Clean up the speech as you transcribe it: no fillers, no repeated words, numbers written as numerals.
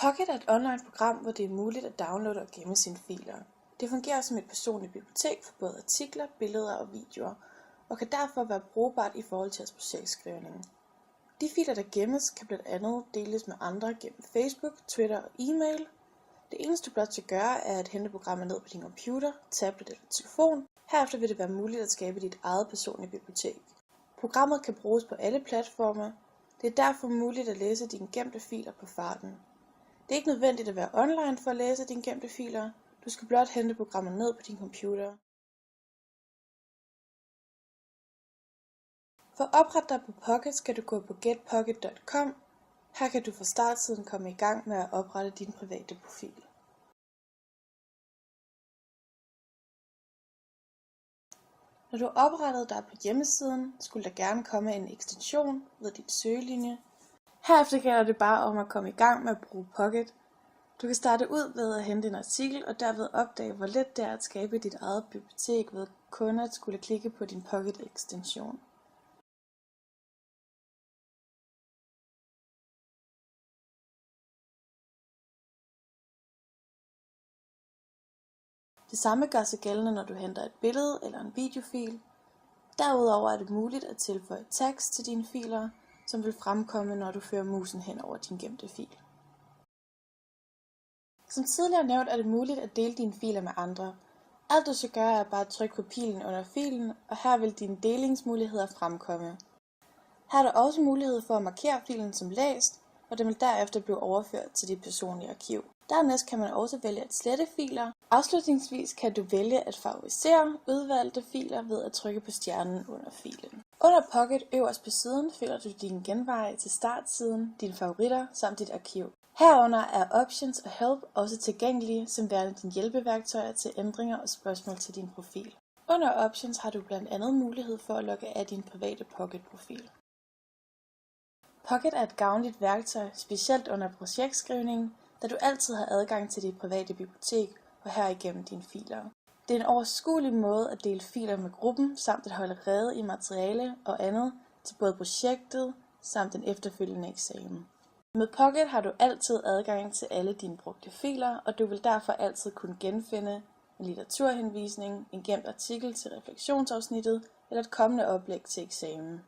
Pocket er et online-program, hvor det er muligt at downloade og gemme sine filer. Det fungerer som et personligt bibliotek for både artikler, billeder og videoer, og kan derfor være brugbart i forhold til jeres projektskrivning. De filer, der gemmes, kan blandt andet deles med andre gennem Facebook, Twitter og e-mail. Det eneste du blot skal gøre, er at hente programmet ned på din computer, tablet eller telefon. Herefter vil det være muligt at skabe dit eget personlige bibliotek. Programmet kan bruges på alle platforme. Det er derfor muligt at læse dine gemte filer på farten. Det er ikke nødvendigt at være online for at læse dine gemte filer. Du skal blot hente programmet ned på din computer. For at oprette dig på Pocket skal du gå på getpocket.com. Her kan du fra startsiden komme i gang med at oprette din private profil. Når du har oprettet dig på hjemmesiden, skulle der gerne komme en ekstension ved din søgelinje. Herefter gælder det bare om at komme i gang med at bruge Pocket. Du kan starte ud ved at hente en artikel og derved opdage, hvor let det er at skabe dit eget bibliotek ved kun at skulle klikke på din Pocket-ekstension. Det samme gør sig gældende, når du henter et billede eller en videofil. Derudover er det muligt at tilføje tags til dine filer, som vil fremkomme, når du fører musen hen over din gemte fil. Som tidligere nævnt er det muligt at dele dine filer med andre. Alt du skal gøre er bare at trykke på pilen under filen, og her vil dine delingsmuligheder fremkomme. Her er der også mulighed for at markere filen som læst, og den vil derefter blive overført til dit personlige arkiv. Dernæst kan man også vælge at slette filer. Afslutningsvis kan du vælge at favorisere udvalgte filer ved at trykke på stjernen under filen. Under Pocket øverst på siden finder du dine genveje til startsiden, dine favoritter samt dit arkiv. Herunder er Options og Help også tilgængelige som værende dine hjælpeværktøjer til ændringer og spørgsmål til din profil. Under Options har du blandt andet mulighed for at logge af din private Pocket-profil. Pocket er et gavnligt værktøj, specielt under projektskrivningen, da du altid har adgang til dit private bibliotek og herigennem dine filer. Det er en overskuelig måde at dele filer med gruppen, samt at holde rede i materiale og andet til både projektet samt den efterfølgende eksamen. Med Pocket har du altid adgang til alle dine brugte filer, og du vil derfor altid kunne genfinde en litteraturhenvisning, en gemt artikel til refleksionsafsnittet eller et kommende oplæg til eksamen.